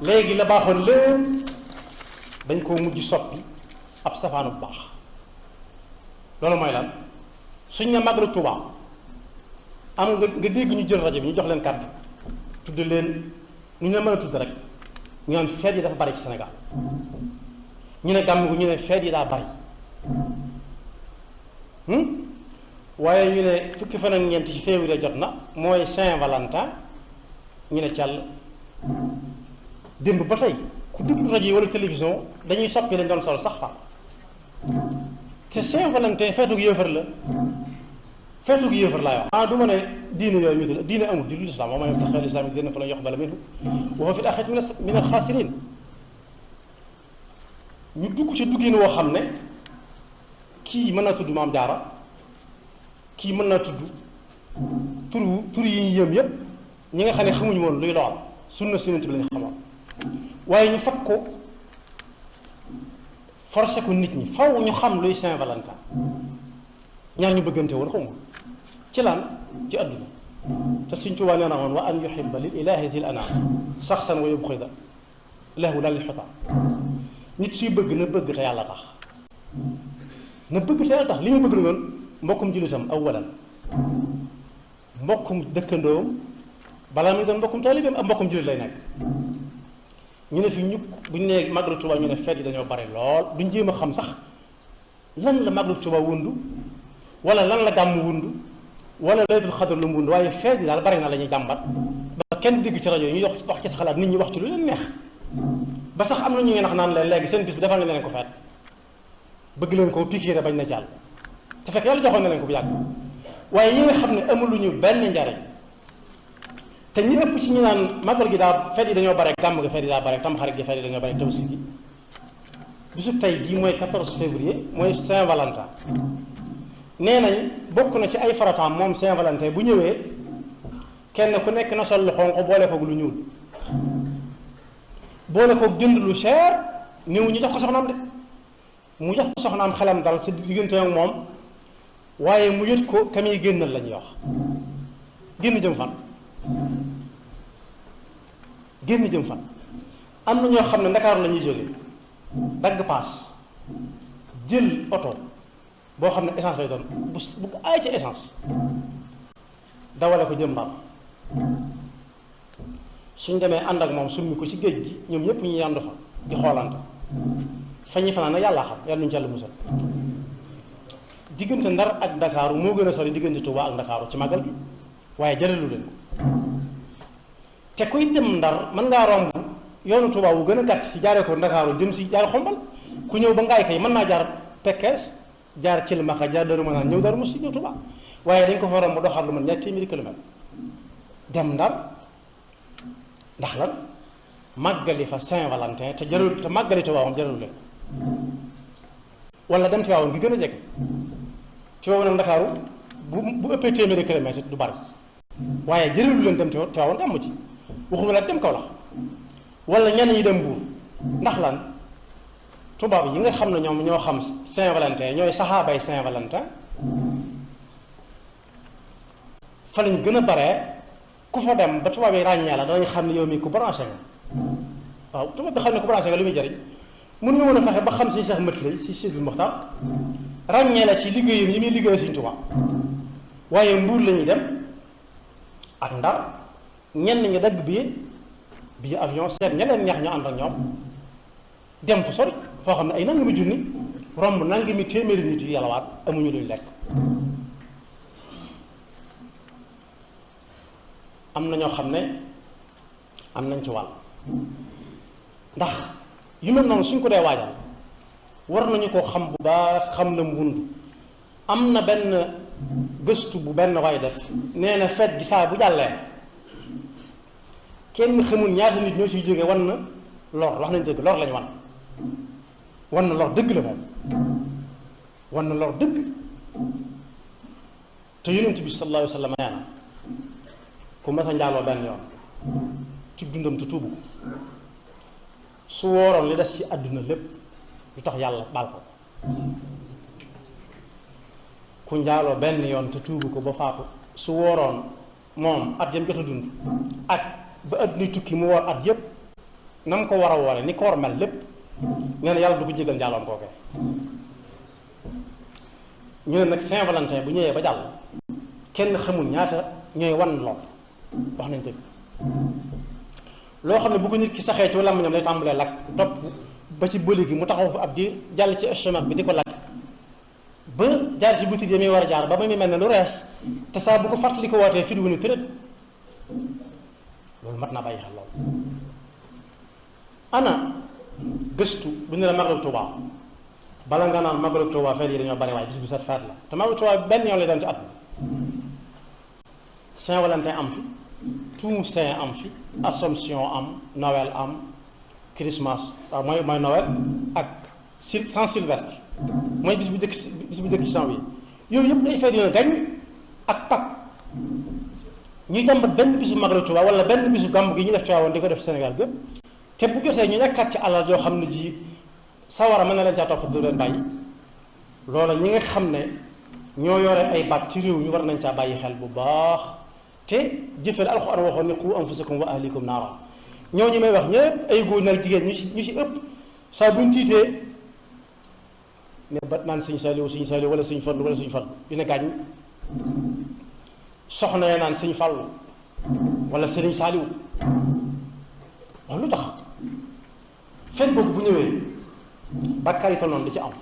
léegi la baaxoon lépp dañ koo mujj soppi ab safaanu bu baax. loolu mooy lan suñ ne màggalu Tuubaa am nga dégg ñu jël rajo bi ñu jox leen kàddu tudd leen ñu ne mën a tudd rek ñu naan feet yi dafa bari ci Sénégal ñu ne gàmm gu ñu ne feet yi daa bari waaye ñu ne fukki fan ak ñeent ci février jot na mooy Saint-Valentin ñu ne càll démb ba tey ku déglu rajo yi wala télévision dañuy soppi lañ doon sol sax fa te Saint-Valentin feetug yéefar la feetug yéefar laay wax. du ma ne diine yooyu wéetu la diine amul di lislaam wa man yabtaxi ghayra l-islaami diinan falan yuqbala minhu wa huwa fil aaxirati mina al-xaasiriin. ñu dugg ci duggin woo xam ne kii mën naa tudd Maam Jaara kii mën naa tudd tur yi ñu yëm yépp ñi nga xam ne xamuñu woon luy lool sunna si Yonent bi lañu xamoon waaye ñu fat ko forcé ko nit ñi faw ñu xam luy Saint-Valentin ñaar ñu bëggante woon xaw ma ci lan ci àdduna te Sëñ Tuubaa nee na woon wa an yuhibba lil ilaahi zil anaam saxsan wa yubxida lahu laa lil xutaa nit suy bëgg na bëgg te yàlla tax na bëgg te yàlla tax li ñu bëgg noonu mbokkum jullitam awalan mbokkum dëkkandoom balaa muy doon mbokkum taalibeem ak mbokkum jullit lay nekk. ñu ne fi ñukk bu ñu nee màggalu Tuubaa ñu ne feet yi dañoo bari lool duñ jéem a xam sax lan la màggalu Tuubaa wundu wala lan la gàmm wundu wala laylatul xadr lu mu wundu waaye feet yi daal bari na la ñuy jàmbat ba kenn dégg ci rajo yi ñuy wax ci sa xalaat nit ñi wax ci lu leen neex ba sax am na ñu ngi nax naan leen léegi seen bis bi defal nga leen ko feet bëgg leen ko pikiire bañ na jàll te fekk yàlla joxoon na leen ko bu yàgg waaye yi nga xam ne amuluñu benn njariñ te ñi ëpp ci ñu naan màggal gi daa feet yi dañoo bare gàmm gi feet yi daa bare tamxarit gi feet yi dañoo bare tabaski gi bisu tey jii mooy 14 février mooy Saint-Valentin nee nañ bokk na ci ay farataam moom Saint-Valentin bu ñëwee kenn ku nekk na sol lu xonq boole koog lu ñuul boole koog jënd lu cher néew ñu jox ko soxnaam de mu jox ko soxnaam xelam dal sa diggante ak moom waaye mu yët ko ka muy génnal la ñuy wax génn jëm fan génn jëm fan am na ñoo xam ne Ndakaaru la ñuy jóge dagg paas jël oto boo xam ne essence lay doon bu aay ca essence dawale ko jëm Ndar suñ demee ànd ak moom summi ko ci géej gi ñoom ñëpp ñu yandu fa di xoolante fa ñuy fanaan nag yàllaa xam yàlla ñu ci yàlla musal diggante Ndar ak Ndakaaru moo gën a sori diggante Tuubaa ak Ndakaaru ci màggal gi waaye jëlalu leen ko te kuy dem Ndar mën ngaa romb yoonu Tuubaa wu gën a gàtt ci jaaree ko Ndakaaru jëm si jaar Xombal ku ñëw ba ngaay kay mën naa jaar Pekes jaar Cilmaxa jaar Daaru Manaan ñëw Daaru Musti ñëw Tuubaa waaye dañ ko fa romb doxal lu man ñaar téeméeri kilomètre dem Ndar ndax lan màggali fa Saint-Valentin te jarul te màggali Tuubaa moom jaralu leen wala dem Tiwaawan gi gën a jege Tiwaawan ak Ndakaaru bu ëppee téeméeri kilomètre du bari waaye jëralu leen dem Tiwaawan gàmmu ci waxuma la dem Kawlax wala ñenn ñi dem Mbuur ndax lan tubaab yi nga xam ne ñoom ñoo xam Saint-Valentin ñooy saxaabay Saint-Valentin fa lañ gën a baree ku fa dem ba tubaab yi ràññee la danañ xam ne yow mii ku branché nga waaw tubaab bi xam ne ku branché nga lu muy jëriñ mën nga mën a fexe ba xam si Cheikh Mat lay si Sidil Muxtaar ràññee la ci liggéeyam yi muy liggéey Sëñ Tuubaa waaye Mbuur la ñuy dem ak Ndar ñenn ñi dagg bii avion seet ña leen neex ñu ànd ak ñoom dem fu sori foo xam ne ay nangami junni romb nangami téeméeri nit yu yàllawaat amuñu luñ lekk am na ñoo xam ne am nañ ci wàll ndax yu mel noonu suñ ko dee waajal war nañu ko xam bu baax xam la mu wund am na benn gëstu bu benn waay def nee na feet gi saa bu jàllee kenn xamul ñaata nit ñoo ciy jóge wan na lor wax nañ dëgg lor lañu wan na lor dëgg la moom wan na lor dëgg te yonent bi sallallahu alayhi wa sallam nee na ku mas a njaaloo benn yoon ci dundam te tuubu ko su wooroon li des ci àdduna lépp lu tax yàlla baal ko ku njaaloo benn yoon te tuubu ko ba faatu su wooroon moom at yam jot a dund ak ba àddunay tukki mu woor at yépp na mu ko war a woore ni ko war mel lépp nee na yàlla du ko jégal njaaloom kookee ñu ne nag Saint-Valentin bu ñëwee ba jàll kenn xamul ñaata ñooy wan lool wax nañ tëdd loo xam ne bu ko nit ki saxee ci làmmiñam lay tàmbalee lakk topp ba ci bëli gi mu taxaw fa ab diir jàll ci estomac bi di ko lakk ba jaar ci butit yi muy war a jaar ba muy mel ne lu rees te saa bu ko fàttali ko wootee fi du ni tërët loolu mat naa bàyyi xel lool ana gëstu bu ñu la Magalu Tuuba bala nga naan Magalu Tuuba feet yi dañoo bari waaye bis bu set feet la te Magalu Tuuba benn yoon lay doon ci at Saint-Valentin am fi Toussaint am fi Assomption am Noël am Christmas waaw mooy Noël ak Saint Sylvestre mooy bis bu njëkk ci janvier yooyu yëpp day feet yoon gañ ak Pâques ñuy jàmbat benn bisu Magalu Tuuba wala benn bisu gàmmu gi ñu def Tiwaawan di ko def Sénégal gépp te bu jotee ñu nekkaat ci alal joo xam ne ji sawara mën na leen caa topp du leen bàyyi loola ñi nga xam ne ñoo yore ay baat ci réew ñu war nañ caa bàyyi xel bu baax te jëfeel alxuraan waxoon ne qu anfusakum wa ahlikum naara ñoo ñi may wax ñëpp ay góor nag jigéen ñu ci ëpp saa buñ tiitee ne ba naan sëñ Saliou wala sëñ Fallu wala sëñ Fallu dina gàññ soxna ya naan sëñ Fallu wala sëriñ Saliou wax lu tax fen boobu bu ñëwee bàkkaar yi tolloon di ci am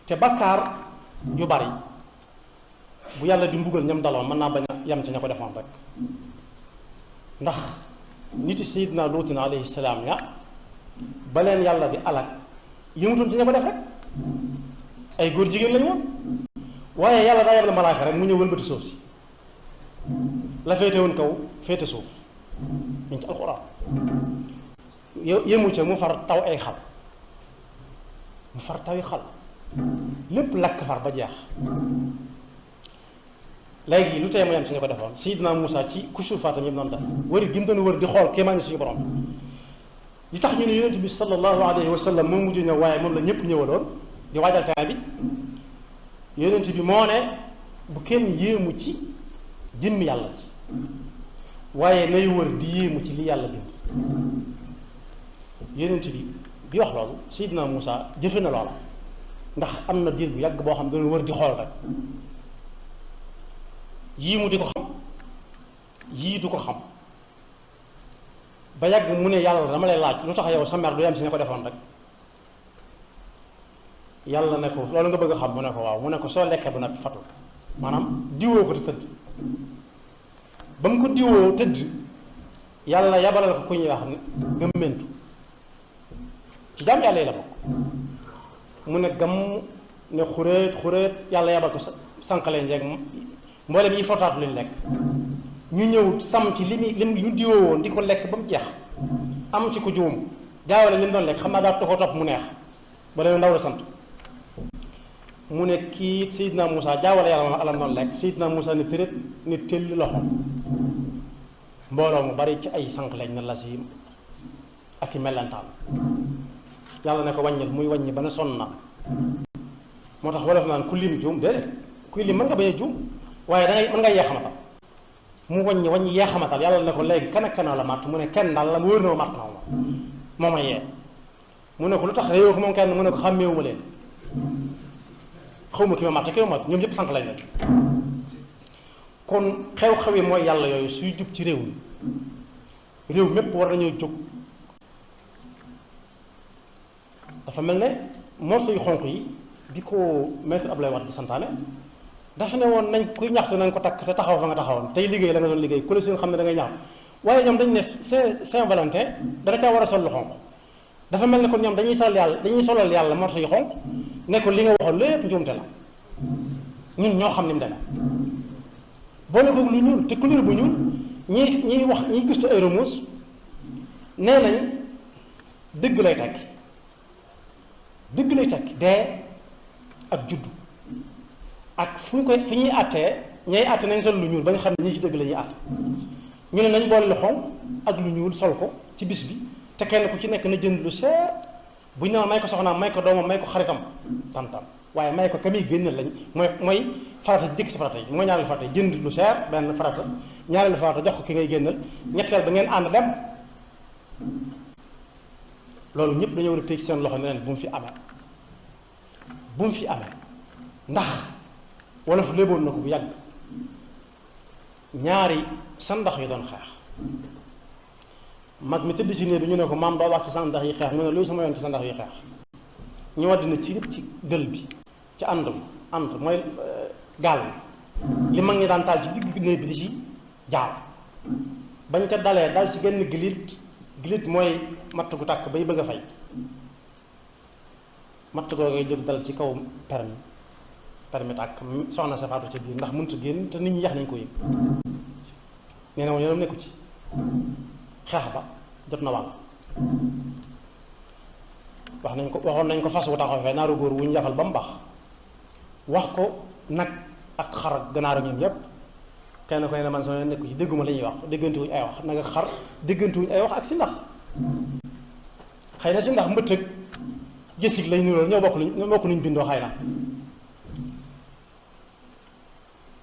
te bàkkaar yu bari bu yàlla di mbugal ñam daloon mën naa bañ a yam ci ña ko defoon rek ndax niti Seydina Luutin alayhi salaam ya ba leen yàlla di alak yëmutoon ci ña ko def rek ay góor jigéen lañu woon waaye yàlla daa yabal malaaka rek mu ñëw wëlbati suuf si la féete woon kaw féete suuf ñu ci alxuraan yëmu ca mu far taw ay xal mu far tawi xal lépp lakk far ba jeex léegi lu tey mu yam si ñu ko defoon Seydina Moussa ci kusuufaatam yëpp noonu def wëri gi mu doon wër di xool kéemaani suñu borom li tax ñu ne yonent bi sallallahu alayhi wa sallam moo mujj ñëw waaye moom la ñëpp ñëwaloon di waajal temps bi yonent bi moo ne bu kenn yéemu ci jëmmi yàlla ci waaye nay wër di yéemu ci li yàlla bind yonent bi wax loolu Seydina Moussa jëfe na loola ndax am na diir bu yàgg boo xam ne doon wër di xool rek yii mu di ko xam yii du ko xam ba yàgg mu ne yàlla dama lay laaj lu tax yow sa mer du yem si ne ko defoon rek yàlla ne ko loolu nga bëgg a xam mu ne ko waaw mu ne ko soo lekkee ba nag fatu maanaam diwoo ko di tëdd ba mu ko diwoo tëdd yàlla yabalal ko ku ñuy wax gëmmentu ci jaam yàlla yi la bokk mu ne gam ne xuréet yàlla yabal ko sànqalee njeeg mboolem yi fortaatu lañu lekk ñu ñëw sam ci lim ñu diwoo woon di ko lekk ba mu jeex am ci ko juum jaawale li mu doon lekk xam naa daa ko topp mu neex ba leen ndaw la sant mu ne kii Seydina Moussa jaawale yàlla alam doon lekk Seydina Moussa ne tërét ne tëlli loxo mbooloo mu bari ci ay sànq lañ na la si ak i mellantaan yàlla ne ko wàññil muy wàññi ba ne sonn na moo tax wolof naan ku lim juum déedéet kuy lim mën nga bañ a juum waaye dangay mën nga yeexamatal mu wàññi yeexamatal yàlla ne ko léegi kan ak kan la matt mu ne kenn daal la mu wóor na ma matt na moo ma yee mu ne ko lu tax réew ko moom kenn mu ne ko xàmmeewu ma leen xaw ma ki ma matt ki ma matt ñoom ñëpp sànq lañ leen kon xew-xew yi mooy yàlla yooyu suy jub ci réew mi réew mépp war nañoo jóg dafa mel ne morceau yu xonq yi di ko maître Abdoulaye Wade di santaane dafa ne woon nañ kuy ñaxtu nañ ko takk te taxaw fa nga taxawoon tey liggéey la nga doon liggéey ku la seen xam ne da ngay ñaxtu waaye ñoom dañu ne Saint-Valentin dana caa war a sol lu xonq dafa mel ne kon ñoom dañuy solal yàlla morceau yu xonq ne ko li nga waxoon lépp njuumte la ñun ñoo xam ni mu demee boole ko lu ñuul te couleur bu ñuul ñiy wax ñiy gëstu ay remuus nee nañ dëgg lay tekki dee ak juddu ak fu ñuy àttee ñay àtte nañ sol lu ñuul ba nga xam ne ñii ci dëgg la ñuy àtte ñu ne nañ boole lu xonq ak lu ñuul sol ko ci bis bi te kenn ku ci nekk na jënd lu seer bu ñu ne may ko soxnaam may ko doomam may ko xaritam tam waaye may ko ka muy génneel lañ mooy farata jëkk ci farata yi mooy ñaareelu farata yi jënd lu seer benn farata ñaareelu farata jox ko ki ngay génneel ñetteel ba ngeen ànd dem loolu ñëpp dañoo war a téye ci seen loxo ne leen bu mu fi amee bu mu fi amee ndax wolof léeboon na ko bu yàgg ñaari sandax yi doon xeex mag mi tëdd ci néeg bi ñu ne ko maam doo wax ci sandax yi xeex mu ne luy sama yoon ci sandax yi xeex ñu wadd na ci dël bi ci ànd mooy gaal bi li mag ñi daan taal ci digg néeg bi di ci jaaw bañ ca dalee dal ci genn gilit mooy matt gu tàkk bay bëgg a fay matt goo ngay jóg dal ci kaw permis tàkk soxna sa faatu ca biir ndax mënut a génn te nit ñi yax nañ ko yëg nee na woon yoonam nekku ci xeex ba jot na wàll waxoon nañ ko fas wu taxaw fee naaru góor wu ñu yafal ba mu baax wax ko nag ak xar ak ganaaru ñoom ñépp kenn ko ne man sama nekku ci dégguma la ñuy wax déggantuwuñ ay wax nag xar déggantuwuñ ay wax ak si ndax xëy na si ndax mbëtt ak jësig lay nuróol ñoo bokk nuñ bindoo xëy na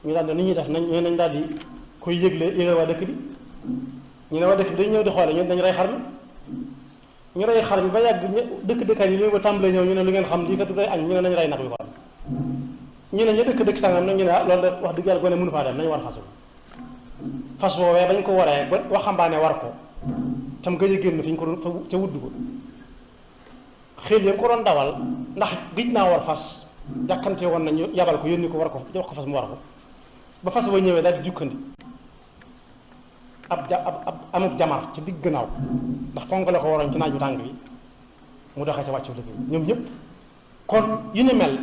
ñu daal ni ñuy def nañ daal di koy yëgal waa dëkk bi ñu ne waa dëkk bi dañ ñëw di xoole ñun dañ rey xar mi ñu rey xar mi ba yàgg dëkk-dëkkaan yi léegi ba tàmbalee ñëw ñu ne lu ngeen xam lii kat du doy añ ñu ne nañ rey nag wi kon ñu ne ñu dëkk sàngam nag ñu ne loolu de wax dëgg yàlla gone mënu faa dem nañu war fas woowee bañ ko waree ba waxambaane war ko tam gëj a génn fi ñu ko doon ca wudd ko xel yam ko doon dawal ndax gij naa war fas jàkkante woon nañu yabal ko yónni ko war ko jox ko fas mu war ko ba fas ba ñëwee daal di jukkandi amub jamar ci digg gannaaw ndax ponk la ko waroon ci naaju tàng bi mu doxee ca wàccu liggéey ñoom ñëpp kon yu ni mel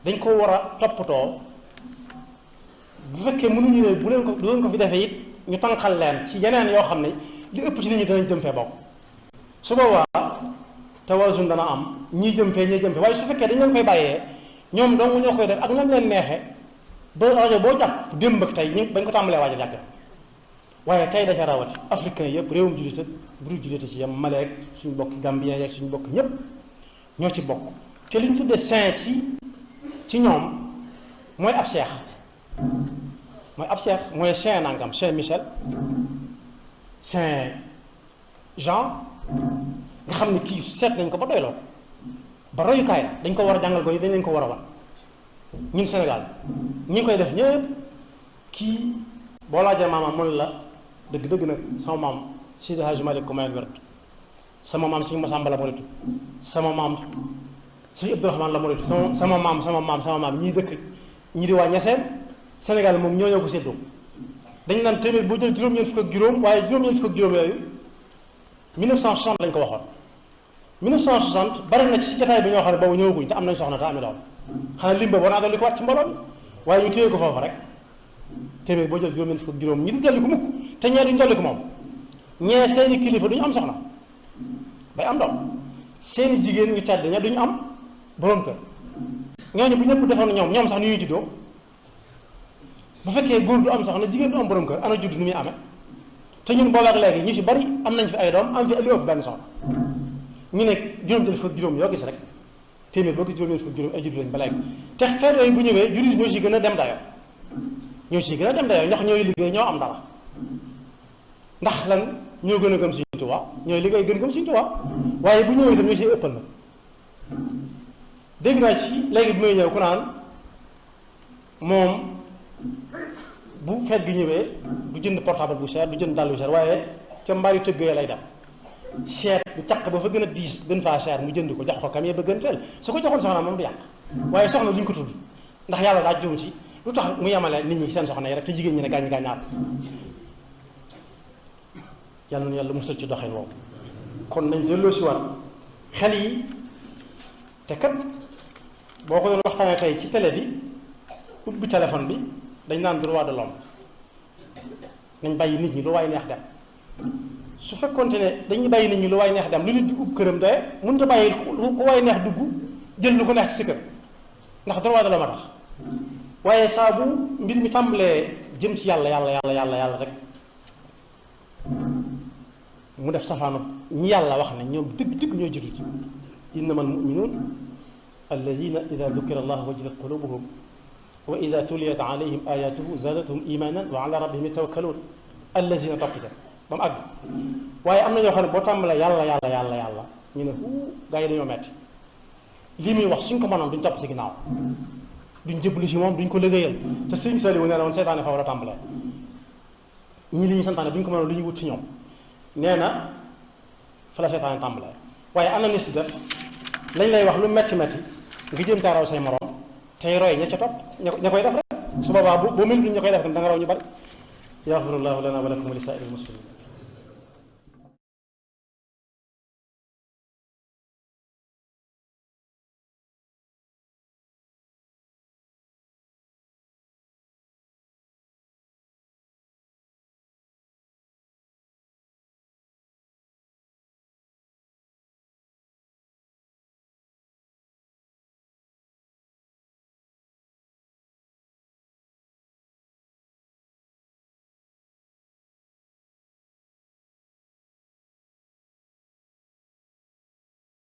dañ ko war a toppatoo bu fekkee mënuñu ne bu leen ko fi defee it ñu tànqal leen ci yeneen yoo xam ne li ëpp ci nit ñi danañ jëm fee bokk su boobaa tawaasun dana am ñii jëm fee ñii jëm fee waaye su fekkee dañ leen koy bàyyee ñoom dong ñoo koy def ak nam leen neexee ba rajo boo jàpp démb ak tey ñu bañ ko tàmbalee waajal yàgg waaye tey dafa rawati africain yëpp réewum jullite bu dul jullite ci yam Maleek suñu bokki Gambien yeeg suñu bokk ñëpp ñoo ci bokk te li ñu tuddee saint ci ñoom mooy ab seex mooy saint nangam saint Michel saint Jean nga xam ne kii seet nañ ko ba doyloo ko ba royukaay la dañ ko war a jàngal ko yi dañ leen ko war a wan ñun Sénégal ñi koy def ñëpp kii boo laajee maamam mun la dëgg-dëgg nag sama maam Seydi Hadji Malick ko mayal wér sama maam Sëñ Masamba la moo letu sama maam Sëñ Abdourahmane la moo letu sama maam ñii dëkk ñi di waa Ñaseen Sénégal moom ñoo ko séddoo dañ naan téeméer boo jël juróom-ñeent fukk ak juróom waaye juróom-ñeent fukk ak juróom yooyu 1960 lañ ko waxoon 1960 bari na ci jotaay bi ñoo xam ne boobu ñëwaguñ te am nañ soxna te ami doom xanaa limba boo naa doon li ko wat ci mbooloo waaye ñu téye ko foofu rek téeméer boo jël juróom-ñeent fukk ak juróom ñi du dolli ko mukk te ñee duñ dolli ko moom ñee seeni kilifa duñu am soxna bay am doom seeni jigéen ñu tedd ña duñu am borom kër ñooñu bu ñëpp defoon ñoom sax ni ñuy juddoo bu fekkee góor du am soxna jigéen du am borom kër ana judd ni muy amee te ñun boobaak léegi ñu ci bari am nañ fi ay doom am fi lu ëpp benn soxna ñu ne juróom-ñeent fukk ak juróom yoo gis rek téeméer boo gis juróom-ñeent fukk ak juróom ay judd lañ ba léegi te feet yooyu bu ñëwee jullit ñoo ci gën a dem dayoo ndax ñooy liggéey ñoo am dara ndax lan ñoo gën a gëm Sëriñ Tuubaa ñooy liggéey gën gëm Sëriñ Tuubaa waaye bu ñëwee sax ñoo ciy ëppal na dégg naa ci léegi bi may ñëw ku naan moom bu feet gi ñëwee du jënd portable bu cher du jënd dàll bu cher waaye ca mbaari tëggee lay dem seet bu caq ba fa gën a diis gën faa cher mu jënd ko jox ko kam yee ba gën teel su ko joxoon soxna moom du yàq waaye soxna duñ ko tudd ndax yàlla daa juum ci lu tax mu yemale nit ñi seen soxna yi rek te jigéen ñi ne gaañ gaañaat yàlla na yàlla musal ci doxin woowu kon nañ delloo si waat xel yi te kat boo ko doon waxtaanee tey ci télé bi ubbi téléphone bi dañ naan droit de l'homme nañ bàyyi nit ñi lu waay neex dem su fekkoonte ne dañuy bàyyi nit ñi lu waay neex dem lu nit di ub këram doye mënut a bàyyi ku waay neex dugg jël lu ko neex ci sa kër ndax droit de l'homme a tax waaye saa bu mbir mi tàmbalee jëm ci yàlla rek mu def safaanu ñi yàlla wax ne ñoom dëgg ñoo jullit innama almuminuun alladina ida dukira allah wajilat qulubuhum wa ida tuliyat alayhim ayatuhu zadatuhum imanan wa ala rabbihim yatawakkaluun alladina topp ca ba mu àgg waaye am na ñoo xam ne boo tàmbalee yàlla ñu ne gaa yi dañoo metti lii muy wax suñ ko mënoon duñ topp ci ginnaaw duñ jëblu ci moom duñ ko liggéeyal te sëñ Saliou nee na woon seytaane fa war a tàmbalee ñii li ñuy santaane duñ ko mënoon lu ñuy wut ci ñoom nee na fa la seytaane tàmbalee waaye ana ni si def lañ lay wax lu metti metti nga jëm caa raw say morom tey roy ña ca topp ña koy def rek su boobaa boo mel ni ña koy def tam da nga raw ñu bari yaxfirullahu lana wa lakum wa li saa'iril muslimin